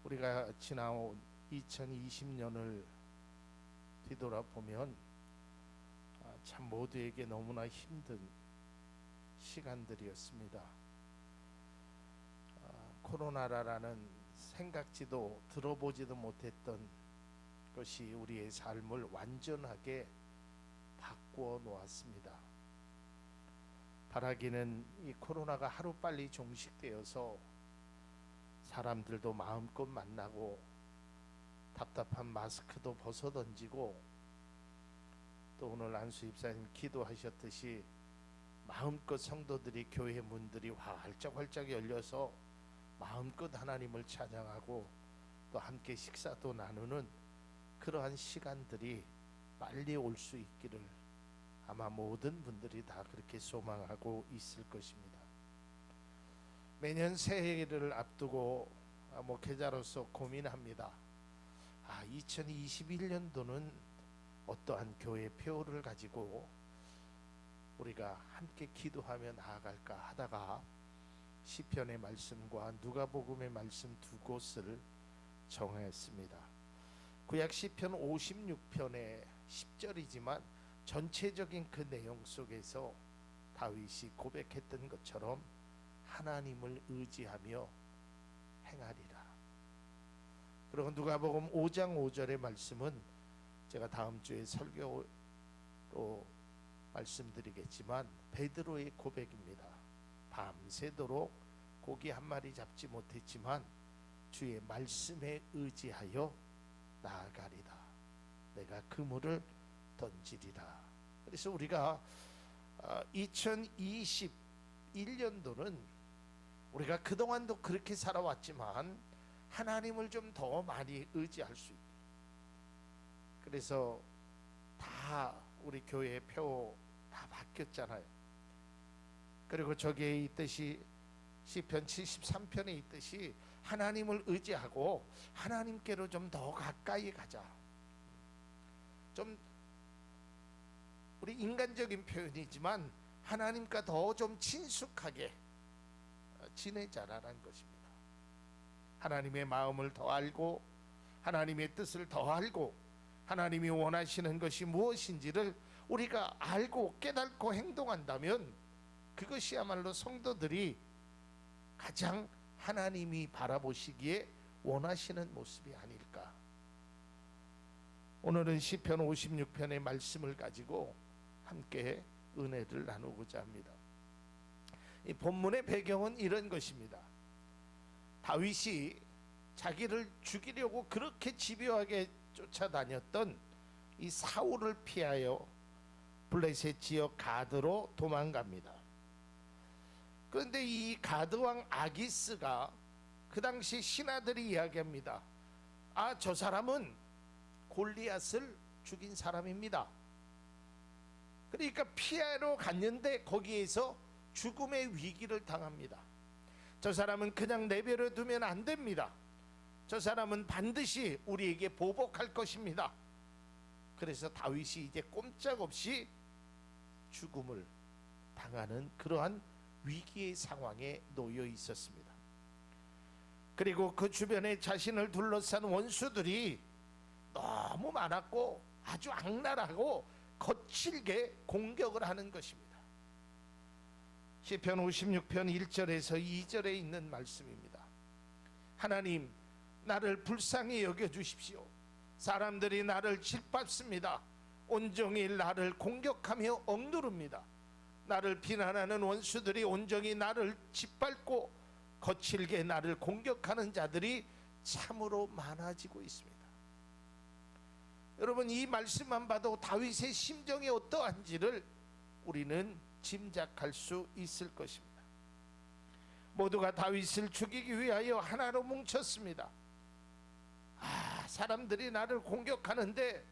우리가 지나온 2020년을 뒤돌아보면 참 모두에게 너무나 힘든 시간들이었습니다. 코로나라는 생각지도 들어보지도 못했던 것이 우리의 삶을 완전하게 바꾸어 놓았습니다. 바라기는 이 코로나가 하루빨리 종식되어서 사람들도 마음껏 만나고 답답한 마스크도 벗어던지고, 또 오늘 안수 집사님 기도하셨듯이 마음껏 성도들이 교회 문들이 활짝활짝 열려서 마음껏 하나님을 찬양하고 또 함께 식사도 나누는 그러한 시간들이 빨리 올 수 있기를 아마 모든 분들이 다 그렇게 소망하고 있을 것입니다. 매년 새해를 앞두고 목회자로서 고민합니다. 2021년도는 어떠한 교회 표를 가지고 우리가 함께 기도하며 나아갈까 하다가 시편의 말씀과 누가복음의 말씀 두 곳을 정했습니다. 구약 시편 56편의 10절이지만 전체적인 그 내용 속에서 다윗이 고백했던 것처럼 하나님을 의지하며 행하리라. 그리고 누가복음 5장 5절의 말씀은 제가 다음 주에 설교로 말씀드리겠지만 베드로의 고백입니다. 밤새도록 고기 한 마리 잡지 못했지만 주의 말씀에 의지하여 나아가리다. 내가 그물을 던지리라. 그래서 우리가 2021년도는 우리가 그동안도 그렇게 살아왔지만 하나님을 좀 더 많이 의지할 수 있게, 그래서 다 우리 교회 표 다 바뀌었잖아요. 그리고 저기에 있듯이 시편 73편에 있듯이 하나님을 의지하고 하나님께로 좀 더 가까이 가자. 좀 우리 인간적인 표현이지만 하나님과 더 좀 친숙하게 지내자라는 것입니다. 하나님의 마음을 더 알고 하나님의 뜻을 더 알고 하나님이 원하시는 것이 무엇인지를 우리가 알고 깨닫고 행동한다면 그것이야말로 성도들이 가장 하나님이 바라보시기에 원하시는 모습이 아닐까. 오늘은 시편 56편의 말씀을 가지고 함께 은혜를 나누고자 합니다. 이 본문의 배경은 이런 것입니다. 다윗이 자기를 죽이려고 그렇게 집요하게 쫓아다녔던 이 사울을 피하여 블레셋 지역 가드로 도망갑니다. 그런데 이 가드왕 아기스가 그 당시 신하들이 이야기합니다. 저 사람은 골리앗을 죽인 사람입니다. 그러니까 피하러 갔는데 거기에서 죽음의 위기를 당합니다. 저 사람은 그냥 내버려 두면 안 됩니다. 저 사람은 반드시 우리에게 보복할 것입니다. 그래서 다윗이 이제 꼼짝없이 죽음을 당하는 그러한 위기의 상황에 놓여 있었습니다. 그리고 그 주변에 자신을 둘러싼 원수들이 너무 많았고 아주 악랄하고 거칠게 공격을 하는 것입니다. 시편 56편 1절에서 2절에 있는 말씀입니다. 하나님, 나를 불쌍히 여겨주십시오. 사람들이 나를 짓밟습니다. 온종일 나를 공격하며 억누릅니다. 나를 비난하는 원수들이 온종일 나를 짓밟고 거칠게 나를 공격하는 자들이 참으로 많아지고 있습니다. 여러분, 이 말씀만 봐도 다윗의 심정이 어떠한지를 우리는 짐작할 수 있을 것입니다. 모두가 다윗을 죽이기 위하여 하나로 뭉쳤습니다. 사람들이 나를 공격하는데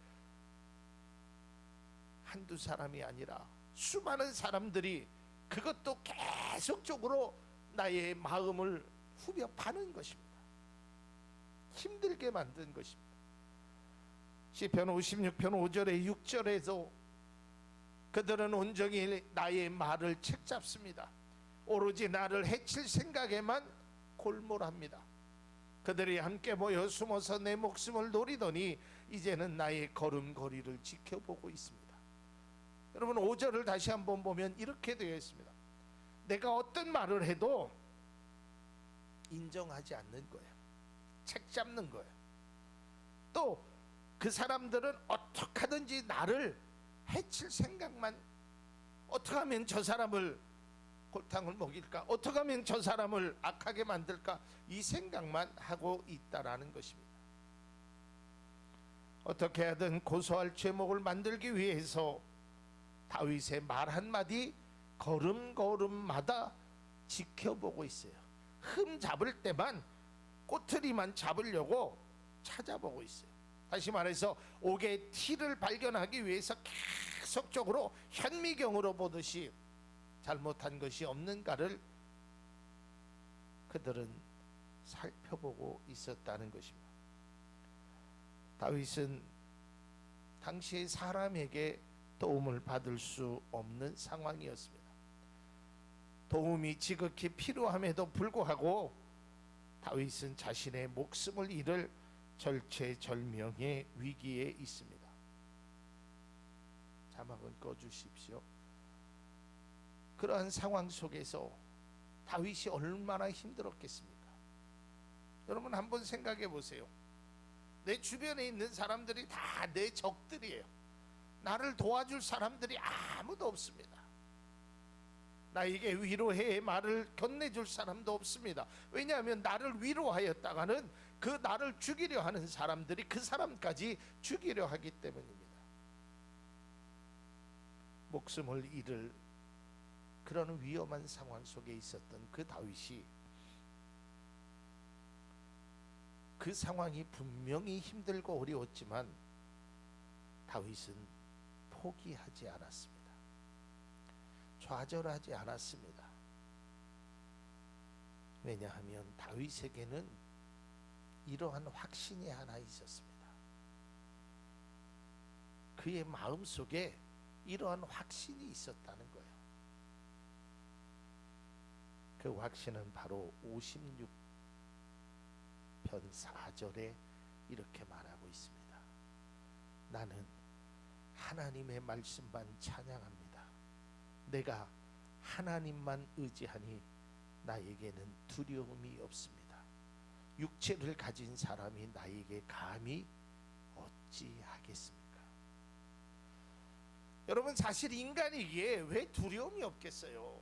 한두 사람이 아니라 수많은 사람들이 그것도 계속적으로 나의 마음을 후벼 파는 것입니다. 힘들게 만든 것입니다. 시편 56편 5절에 6절에도 그들은 온종일 나의 말을 책잡습니다. 오로지 나를 해칠 생각에만 골몰합니다. 그들이 함께 모여 숨어서 내 목숨을 노리더니 이제는 나의 걸음걸이를 지켜보고 있습니다. 여러분 5절을 다시 한번 보면 이렇게 되어 있습니다. 내가 어떤 말을 해도 인정하지 않는 거예요. 책 잡는 거예요. 또 그 사람들은 어떻게 하든지 나를 해칠 생각만, 어떻게 하면 저 사람을 골탕을 먹일까, 어떻게 하면 저 사람을 악하게 만들까, 이 생각만 하고 있다라는 것입니다. 어떻게 하든 고소할 죄목을 만들기 위해서 다윗의 말 한마디 걸음걸음마다 지켜보고 있어요. 흠 잡을 때만, 꼬투리만 잡으려고 찾아보고 있어요. 다시 말해서 옥의 티를 발견하기 위해서 계속적으로 현미경으로 보듯이 잘못한 것이 없는가를 그들은 살펴보고 있었다는 것입니다. 다윗은 당시의 사람에게 도움을 받을 수 없는 상황이었습니다. 도움이 지극히 필요함에도 불구하고 다윗은 자신의 목숨을 잃을 절체절명의 위기에 있습니다. 자막은 꺼주십시오. 그러한 상황 속에서 다윗이 얼마나 힘들었겠습니까? 여러분 한번 생각해 보세요. 내 주변에 있는 사람들이 다 내 적들이에요. 나를 도와줄 사람들이 아무도 없습니다. 나에게 위로의 말을 건네줄 사람도 없습니다. 왜냐하면 나를 위로하였다가는 그 나를 죽이려 하는 사람들이 그 사람까지 죽이려 하기 때문입니다. 목숨을 잃을 그런 위험한 상황 속에 있었던 그 다윗이, 그 상황이 분명히 힘들고 어려웠지만 다윗은 포기하지 않았습니다. 좌절하지 않았습니다. 왜냐하면 다윗에게는 이러한 확신이 하나 있었습니다. 그의 마음속에 이러한 확신이 있었다는 거예요. 그 확신은 바로 56편 4절에 이렇게 말하고 있습니다. 나는 하나님의 말씀만 찬양합니다. 내가 하나님만 의지하니 나에게는 두려움이 없습니다. 육체를 가진 사람이 나에게 감히 어찌 하겠습니까? 여러분 사실 인간이기에 왜 두려움이 없겠어요?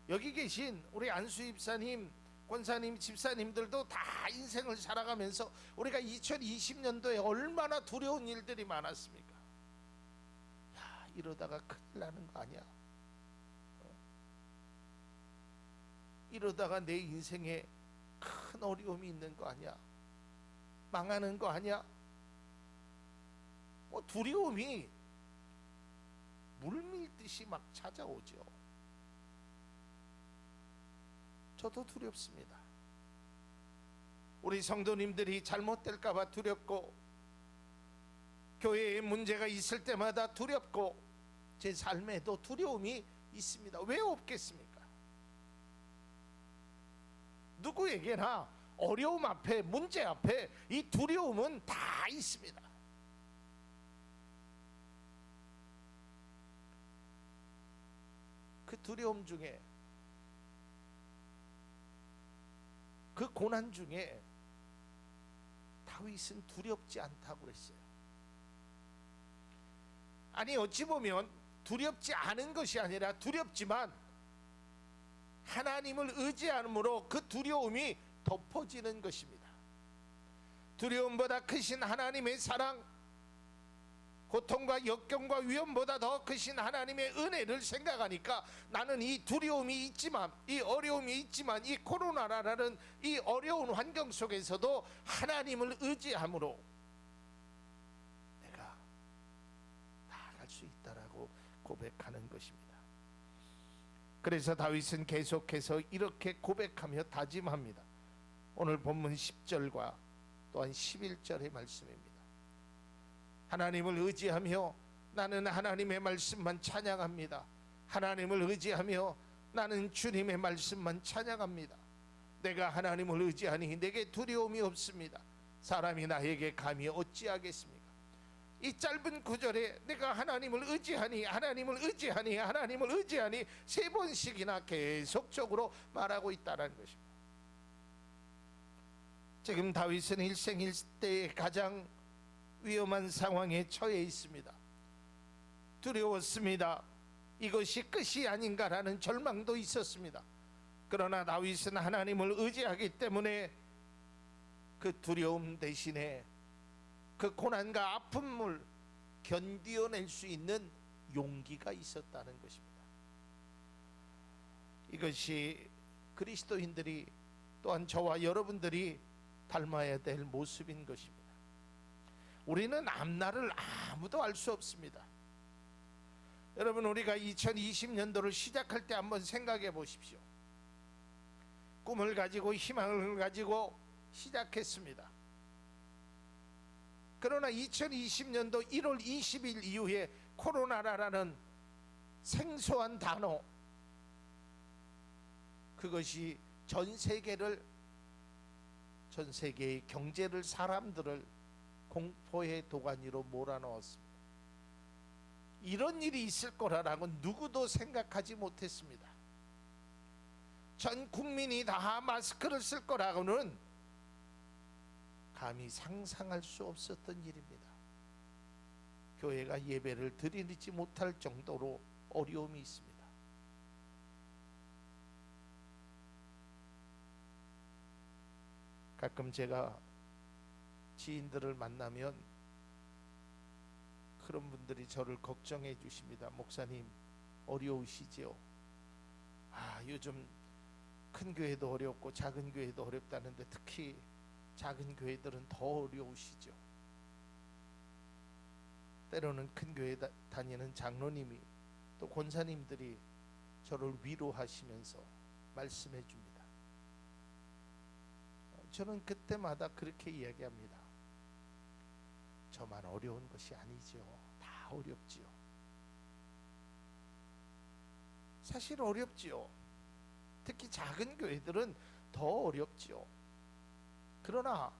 여기 계신 우리 안수 입사님, 권사님, 집사님들도 다 인생을 살아가면서 우리가 2020년도에 얼마나 두려운 일들이 많았습니까? 야, 이러다가 큰일 나는 거 아니야? 이러다가 내 인생에 큰 어려움이 있는 거 아니야? 망하는 거 아니야? 두려움이 물밀듯이 막 찾아오죠. 저도 두렵습니다. 우리 성도님들이 잘못될까봐 두렵고, 교회에 문제가 있을 때마다 두렵고, 제 삶에도 두려움이 있습니다. 왜 없겠습니까? 누구에게나 어려움 앞에, 문제 앞에 이 두려움은 다 있습니다. 그 두려움 중에, 그 고난 중에 다윗은 두렵지 않다고 그랬어요. 아니 어찌 보면 두렵지 않은 것이 아니라 두렵지만 하나님을 의지함으로 그 두려움이 덮어지는 것입니다. 두려움보다 크신 하나님의 사랑, 고통과 역경과 위험보다 더 크신 하나님의 은혜를 생각하니까 나는 이 두려움이 있지만, 이 어려움이 있지만, 이 코로나라는 이 어려운 환경 속에서도 하나님을 의지함으로 내가 나아갈 수 있다라고 고백하는 것입니다. 그래서 다윗은 계속해서 이렇게 고백하며 다짐합니다. 오늘 본문 10절과 또한 11절의 말씀입니다. 하나님을 의지하며 나는 하나님의 말씀만 찬양합니다. 하나님을 의지하며 나는 주님의 말씀만 찬양합니다. 내가 하나님을 의지하니 내게 두려움이 없습니다. 사람이 나에게 감히 어찌하겠습니까? 이 짧은 구절에 내가 하나님을 의지하니 하나님을 의지하니 하나님을 의지하니 세 번씩이나 계속적으로 말하고 있다는 것입니다. 지금 다윗은 일생 일대의 가장 위험한 상황에 처해 있습니다. 두려웠습니다. 이것이 끝이 아닌가라는 절망도 있었습니다. 그러나 다윗은 하나님을 의지하기 때문에 그 두려움 대신에 그 고난과 아픔을 견디어낼 수 있는 용기가 있었다는 것입니다. 이것이 그리스도인들이 또한 저와 여러분들이 닮아야 될 모습인 것입니다. 우리는 앞날을 아무도 알 수 없습니다. 여러분, 우리가 2020년도를 시작할 때 한번 생각해 보십시오. 꿈을 가지고 희망을 가지고 시작했습니다. 그러나 2020년도 1월 20일 이후에 코로나라는 생소한 단어, 그것이 전 세계의 경제를, 사람들을 공포의 도가니로 몰아넣었습니다. 이런 일이 있을 거라고 누구도 생각하지 못했습니다. 전 국민이 다 마스크를 쓸 거라고는 감히 상상할 수 없었던 일입니다. 교회가 예배를 드리지 못할 정도로 어려움이 있습니다. 가끔 제가 지인들을 만나면 그런 분들이 저를 걱정해 주십니다. 목사님, 어려우시지요? 요즘 큰 교회도 어렵고 작은 교회도 어렵다는데 특히 작은 교회들은 더 어려우시죠. 때로는 큰 교회 다니는 장로님이 또 권사님들이 저를 위로하시면서 말씀해 줍니다. 저는 그때마다 그렇게 이야기합니다. 저만 어려운 것이 아니죠. 다 어렵지요. 사실 어렵지요. 특히 작은 교회들은 더 어렵지요. 그러나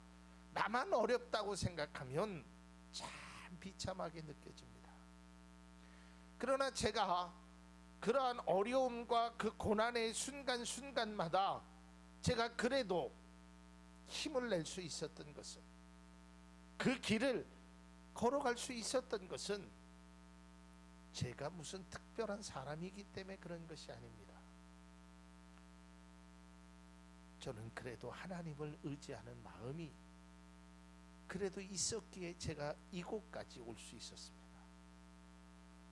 나만 어렵다고 생각하면 참 비참하게 느껴집니다. 그러나 제가 그러한 어려움과 그 고난의 순간순간마다 제가 그래도 힘을 낼 수 있었던 것은, 그 길을 걸어갈 수 있었던 것은 제가 무슨 특별한 사람이기 때문에 그런 것이 아닙니다. 저는 그래도 하나님을 의지하는 마음이 그래도 있었기에 제가 이곳까지 올 수 있었습니다.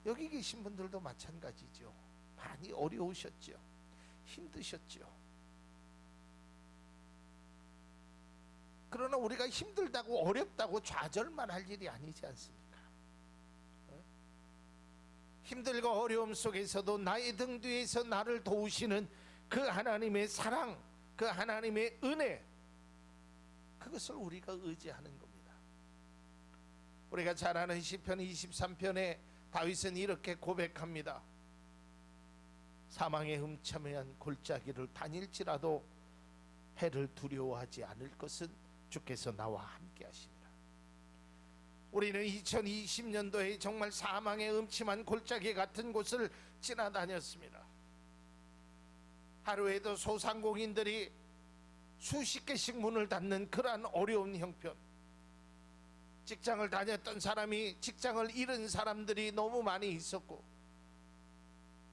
여기 계신 분들도 마찬가지죠. 많이 어려우셨죠. 힘드셨죠. 그러나 우리가 힘들다고 어렵다고 좌절만 할 일이 아니지 않습니까? 힘들고 어려움 속에서도 나의 등 뒤에서 나를 도우시는 그 하나님의 사랑, 그 하나님의 은혜, 그것을 우리가 의지하는 겁니다. 우리가 잘 아는 시편 23편에 다윗은 이렇게 고백합니다. 사망의 흠참한 골짜기를 다닐지라도 해를 두려워하지 않을 것은 주께서 나와 함께 하십니다. 우리는 2020년도에 정말 사망의 음침한 골짜기 같은 곳을 지나다녔습니다. 하루에도 소상공인들이 수십 개씩 문을 닫는 그러한 어려운 형편, 직장을 다녔던 사람이 직장을 잃은 사람들이 너무 많이 있었고,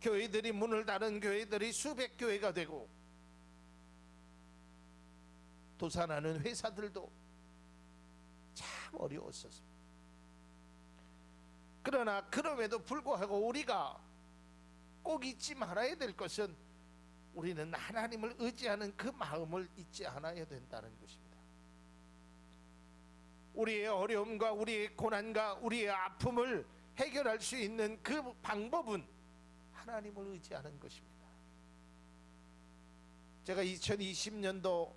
교회들이 문을 닫은 교회들이 수백 교회가 되고, 도산하는 회사들도 참 어려웠었습니다. 그러나 그럼에도 불구하고 우리가 꼭 잊지 말아야 될 것은, 우리는 하나님을 의지하는 그 마음을 잊지 않아야 된다는 것입니다. 우리의 어려움과 우리의 고난과 우리의 아픔을 해결할 수 있는 그 방법은 하나님을 의지하는 것입니다. 제가 2020년도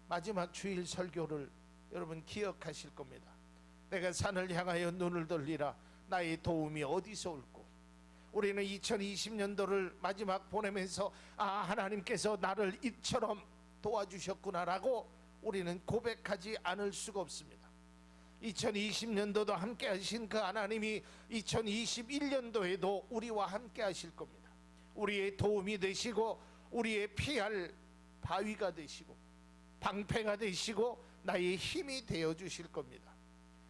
마지막 주일 설교를 여러분 기억하실 겁니다. 내가 산을 향하여 눈을 돌리라. 나의 도움이 어디서 올꼬? 우리는 2020년도를 마지막 보내면서 하나님께서 나를 이처럼 도와주셨구나라고 우리는 고백하지 않을 수가 없습니다. 2020년도도 함께 하신 그 하나님이 2021년도에도 우리와 함께 하실 겁니다. 우리의 도움이 되시고 우리의 피할 바위가 되시고 방패가 되시고 나의 힘이 되어 주실 겁니다.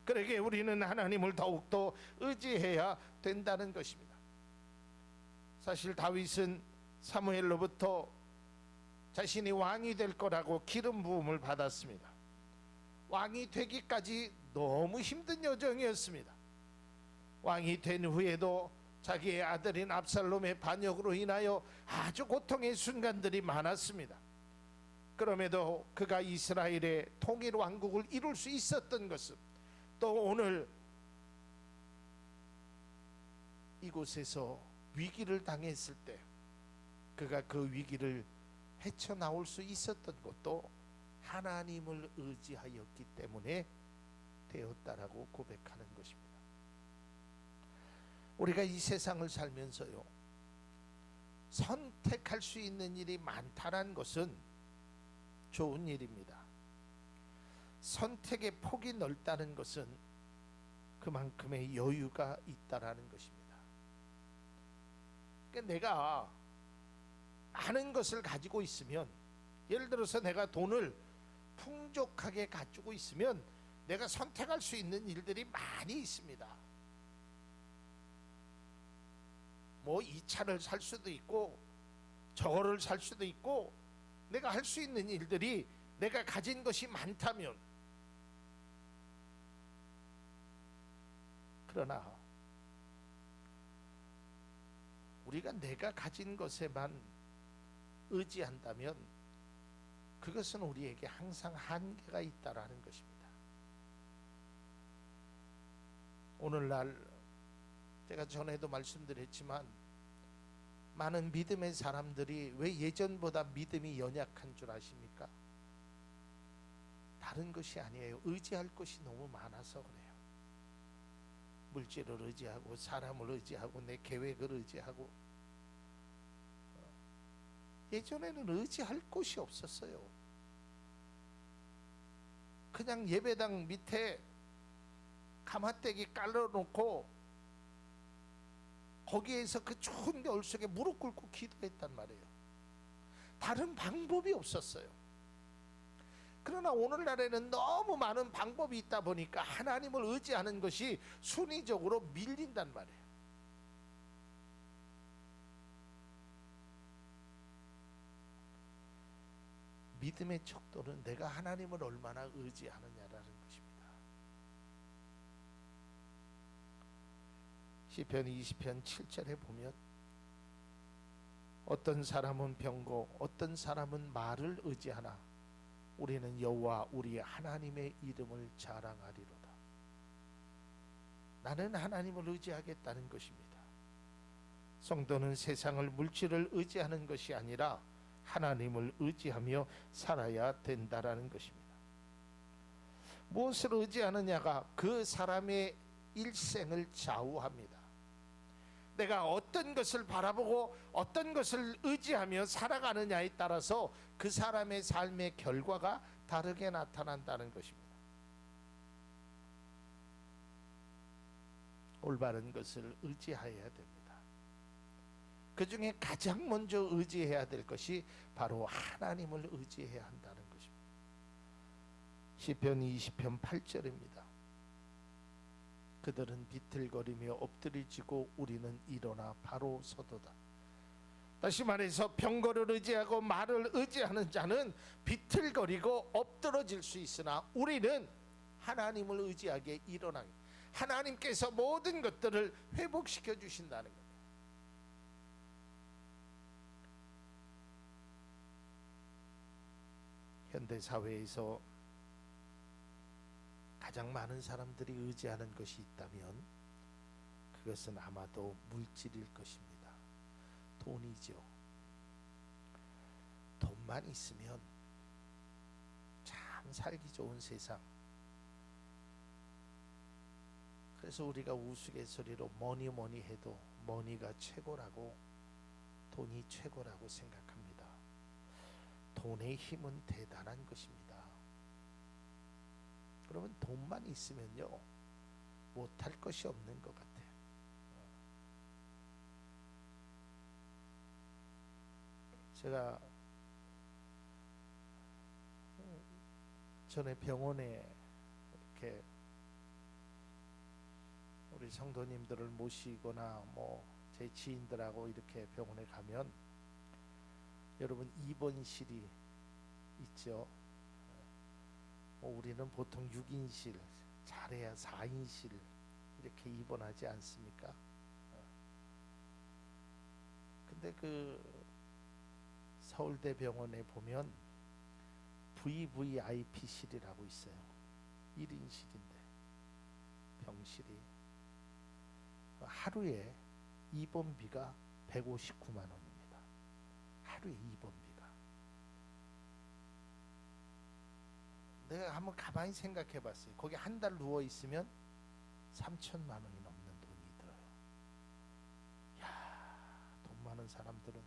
그러기에 우리는 하나님을 더욱더 의지해야 된다는 것입니다. 사실 다윗은 사무엘로부터 자신이 왕이 될 거라고 기름 부음을 받았습니다. 왕이 되기까지 너무 힘든 여정이었습니다. 왕이 된 후에도 자기의 아들인 압살롬의 반역으로 인하여 아주 고통의 순간들이 많았습니다. 그럼에도 그가 이스라엘의 통일 왕국을 이룰 수 있었던 것은 또 오늘 이곳에서 위기를 당했을 때 그가 그 위기를 헤쳐나올 수 있었던 것도 하나님을 의지하였기 때문에 되었다라고 고백하는 것입니다. 우리가 이 세상을 살면서요, 선택할 수 있는 일이 많다는 것은 좋은 일입니다. 선택의 폭이 넓다는 것은 그만큼의 여유가 있다라는 것입니다. 그러니까 내가 많은 것을 가지고 있으면, 예를 들어서 내가 돈을 풍족하게 가지고 있으면 내가 선택할 수 있는 일들이 많이 있습니다. 뭐 이 차를 살 수도 있고 저거를 살 수도 있고 내가 할 수 있는 일들이 내가 가진 것이 많다면, 그러나 우리가 내가 가진 것에만 의지한다면 그것은 우리에게 항상 한계가 있다라는 것입니다. 오늘날 제가 전에도 말씀드렸지만 많은 믿음의 사람들이 왜 예전보다 믿음이 연약한 줄 아십니까? 다른 것이 아니에요. 의지할 것이 너무 많아서 그래요. 물질을 의지하고 사람을 의지하고 내 계획을 의지하고. 예전에는 의지할 곳이 없었어요. 그냥 예배당 밑에 가마떼기 깔아놓고 거기에서 그 추운 겨울 속에 무릎 꿇고 기도했단 말이에요. 다른 방법이 없었어요. 그러나 오늘날에는 너무 많은 방법이 있다 보니까 하나님을 의지하는 것이 순위적으로 밀린단 말이에요. 믿음의 척도는 내가 하나님을 얼마나 의지하느냐라는 것입니다. 시편 20편 7절에 보면 어떤 사람은 병고 어떤 사람은 말을 의지하나 우리는 여호와 우리 하나님의 이름을 자랑하리로다. 나는 하나님을 의지하겠다는 것입니다. 성도는 세상을, 물질을 의지하는 것이 아니라 하나님을 의지하며 살아야 된다라는 것입니다. 무엇을 의지하느냐가 그 사람의 일생을 좌우합니다. 내가 어떤 것을 바라보고 어떤 것을 의지하며 살아가느냐에 따라서 그 사람의 삶의 결과가 다르게 나타난다는 것입니다. 올바른 것을 의지해야 됩니다. 그 중에 가장 먼저 의지해야 될 것이 바로 하나님을 의지해야 한다는 것입니다. 시편 20편 8절입니다. 그들은 비틀거리며 엎드리지고 우리는 일어나 바로 서도다. 다시 말해서 병거를 의지하고 말을 의지하는 자는 비틀거리고 엎드러질 수 있으나 우리는 하나님을 의지하게 일어나게, 하나님께서 모든 것들을 회복시켜 주신다는 겁니다. 현대 사회에서 가장 많은 사람들이 의지하는 것이 있다면 그것은 아마도 물질일 것입니다. 돈이죠. 돈만 있으면 참 살기 좋은 세상. 그래서 우리가 우스갯소리로 뭐니 해도 머니가 최고라고, 돈이 최고라고 생각합니다. 돈의 힘은 대단한 것입니다. 그러면 돈만 있으면요, 못할 것이 없는 것 같아요. 제가 전에 병원에 이렇게 우리 성도님들을 모시거나 뭐 제 지인들하고 이렇게 병원에 가면 여러분 입원실이 있죠. 우리는 보통 6인실, 잘해야 4인실 이렇게 입원하지 않습니까? 근데 그 서울대병원에 보면 VVIP실이라고 있어요. 1인실인데 병실이 하루에 입원비가 159만 원입니다. 하루에 입원비가. 내가 한번 가만히 생각해 봤어요. 거기 한 달 누워 있으면 3천만 원이 넘는 돈이 들어요. 야, 돈 많은 사람들은.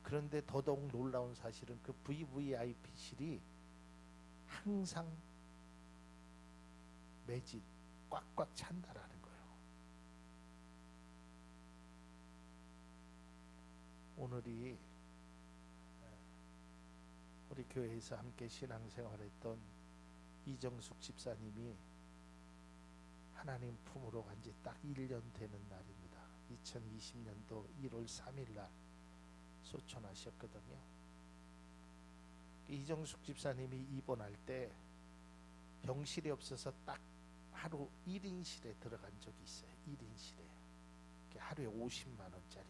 그런데 더더욱 놀라운 사실은 그 VVIP실이 항상 매진 꽉꽉 찬다라는 거예요. 오늘이 우리 교회에서 함께 신앙생활했던 이정숙 집사님이 하나님 품으로 간 지 딱 1년 되는 날입니다. 2020년도 1월 3일 날 소천하셨거든요. 이정숙 집사님이 입원할 때 병실이 없어서 딱 하루 1인실에 들어간 적이 있어요. 1인실에 하루에 50만 원짜리.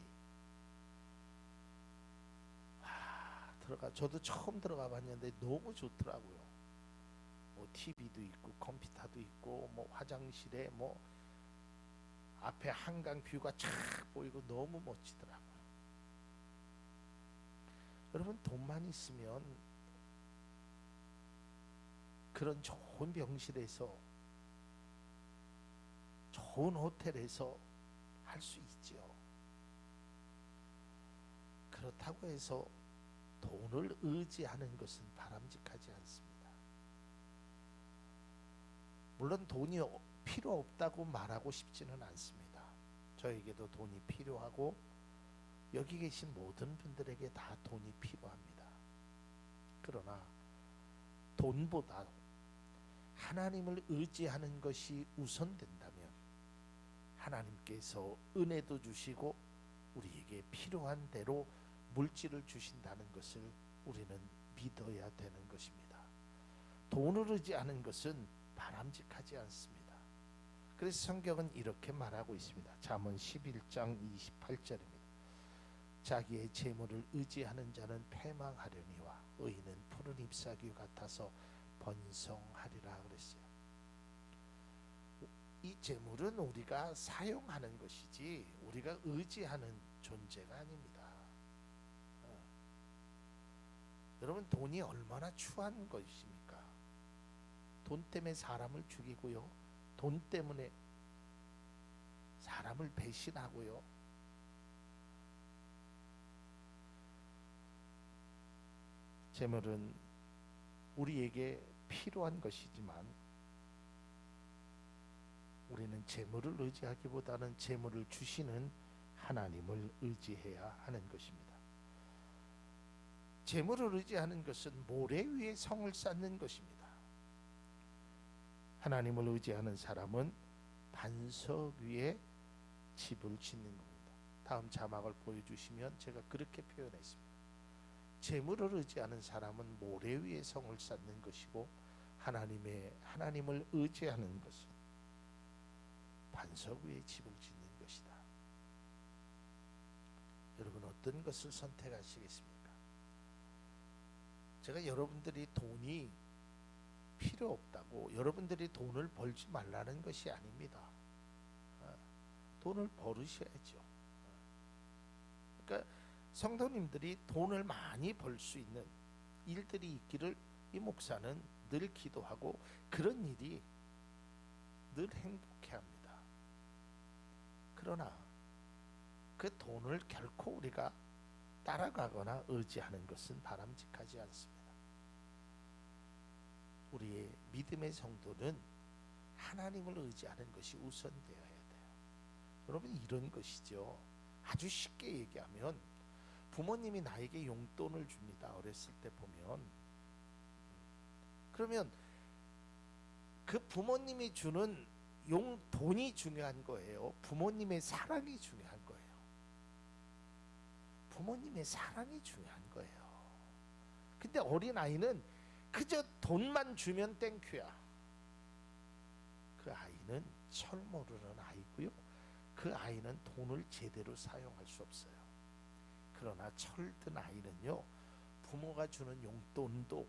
저도 처음 들어가 봤는데 너무 좋더라고요. 뭐 TV도 있고 컴퓨터도 있고 뭐 화장실에 뭐 앞에 한강 뷰가 쫙 보이고 너무 멋지더라고요. 여러분 돈만 있으면 그런 좋은 병실에서 좋은 호텔에서 할 수 있죠. 그렇다고 해서 돈을 의지하는 것은 바람직하지 않습니다. 물론 돈이 필요 없다고 말하고 싶지는 않습니다. 저에게도 돈이 필요하고 여기 계신 모든 분들에게 다 돈이 필요합니다. 그러나 돈보다 하나님을 의지하는 것이 우선된다면 하나님께서 은혜도 주시고 우리에게 필요한 대로 물질을 주신다는 것을 우리는 믿어야 되는 것입니다. 돈을 의지하는 것은 바람직하지 않습니다. 그래서 성경은 이렇게 말하고 있습니다. 잠언 11장 28절입니다. 자기의 재물을 의지하는 자는 패망하려니와 의인은 푸른 잎사귀 같아서 번성하리라 그랬어요. 이 재물은 우리가 사용하는 것이지 우리가 의지하는 존재가 아닙니다. 여러분 돈이 얼마나 추한 것입니까? 돈 때문에 사람을 죽이고요. 돈 때문에 사람을 배신하고요. 재물은 우리에게 필요한 것이지만 우리는 재물을 의지하기보다는 재물을 주시는 하나님을 의지해야 하는 것입니다. 재물을 의지하는 것은 모래 위에 성을 쌓는 것입니다. 하나님을 의지하는 사람은 반석 위에 집을 짓는 겁니다. 다음 자막을 보여주시면 제가 그렇게 표현했습니다. 재물을 의지하는 사람은 모래 위에 성을 쌓는 것이고 하나님을 의지하는 것은 반석 위에 집을 짓는 것이다. 여러분 어떤 것을 선택하시겠습니까? 제가 여러분들이 돈이 필요 없다고 여러분들이 돈을 벌지 말라는 것이 아닙니다. 돈을 벌으셔야죠. 그러니까 성도님들이 돈을 많이 벌 수 있는 일들이 있기를 이 목사는 늘 기도하고 그런 일이 늘 행복해합니다. 그러나 그 돈을 결코 우리가 따라가거나 의지하는 것은 바람직하지 않습니다. 우리의 믿음의 성도는 하나님을 의지하는 것이 우선되어야 돼요. 여러분, 이런 것이죠. 아주 쉽게 얘기하면 부모님이 나에게 용돈을 줍니다. 어렸을 때 보면. 그러면 그 부모님이 주는 용돈이 중요한 거예요? 부모님의 사랑이 중요한 거예요? 부모님의 사랑이 중요한 거예요. 근데 어린아이는 그저 돈만 주면 땡큐야. 그 아이는 철 모르는 아이고요. 그 아이는 돈을 제대로 사용할 수 없어요. 그러나 철든 아이는요, 부모가 주는 용돈도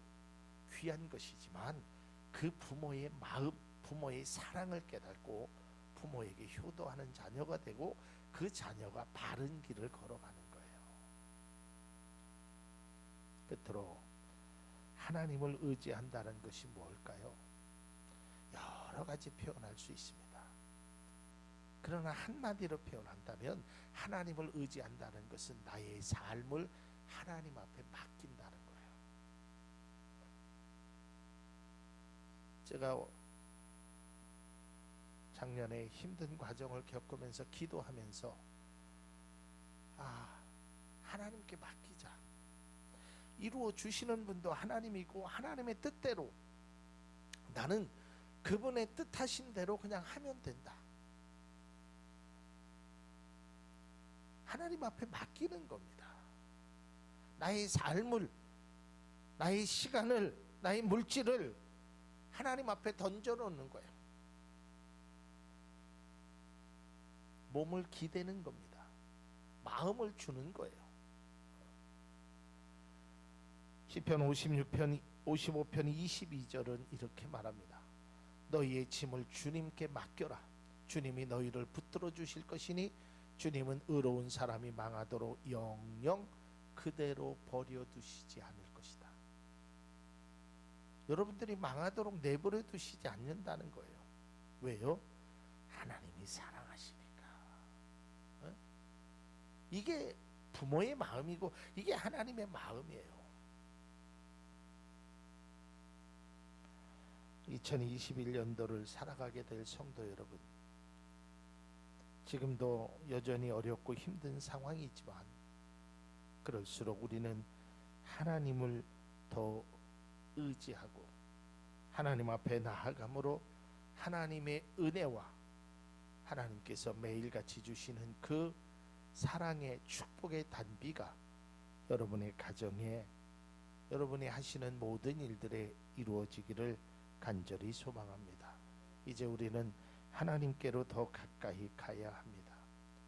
귀한 것이지만 그 부모의 마음, 부모의 사랑을 깨닫고 부모에게 효도하는 자녀가 되고 그 자녀가 바른 길을 걸어가는 거예요. 끝으로 하나님을 의지한다는 것이 뭘까요? 여러 가지 표현할 수 있습니다. 그러나 한마디로 표현한다면 하나님을 의지한다는 것은 나의 삶을 하나님 앞에 맡긴다는 거예요. 제가 작년에 힘든 과정을 겪으면서 기도하면서 하나님께 맡기자. 이루어 주시는 분도 하나님이고 하나님의 뜻대로 나는 그분의 뜻하신 대로 그냥 하면 된다. 하나님 앞에 맡기는 겁니다. 나의 삶을, 나의 시간을, 나의 물질을 하나님 앞에 던져놓는 거예요. 몸을 기대는 겁니다. 마음을 주는 거예요. 시편 56편 55편 22절은 이렇게 말합니다. 너희의 짐을 주님께 맡겨라. 주님이 너희를 붙들어 주실 것이니 주님은 의로운 사람이 망하도록 영영 그대로 버려두시지 않을 것이다. 여러분들이 망하도록 내버려 두시지 않는다는 거예요. 왜요? 하나님이 사랑하시니까. 이게 부모의 마음이고 이게 하나님의 마음이에요. 2021년도를 살아가게 될 성도 여러분, 지금도 여전히 어렵고 힘든 상황이지만 그럴수록 우리는 하나님을 더 의지하고 하나님 앞에 나아감으로 하나님의 은혜와 하나님께서 매일같이 주시는 그 사랑의 축복의 단비가 여러분의 가정에, 여러분이 하시는 모든 일들에 이루어지기를 간절히 소망합니다. 이제 우리는 하나님께로 더 가까이 가야 합니다.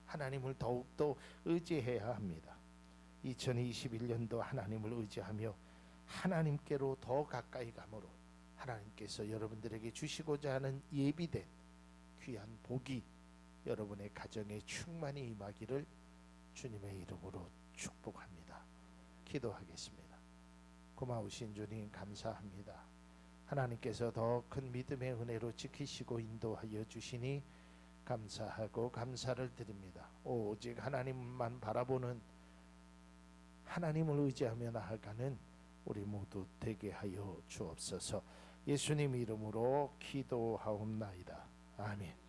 하나님을 더욱더 의지해야 합니다. 2021년도 하나님을 의지하며 하나님께로 더 가까이 가므로 하나님께서 여러분들에게 주시고자 하는 예비된 귀한 복이 여러분의 가정에 충만히 임하기를 주님의 이름으로 축복합니다. 기도하겠습니다. 고마우신 주님 감사합니다. 하나님께서 더 큰 믿음의 은혜로 지키시고 인도하여 주시니 감사하고 감사를 드립니다. 오직 하나님만 바라보는, 하나님을 의지하며 나아가는 우리 모두 되게 하여 주옵소서. 예수님 이름으로 기도하옵나이다. 아멘.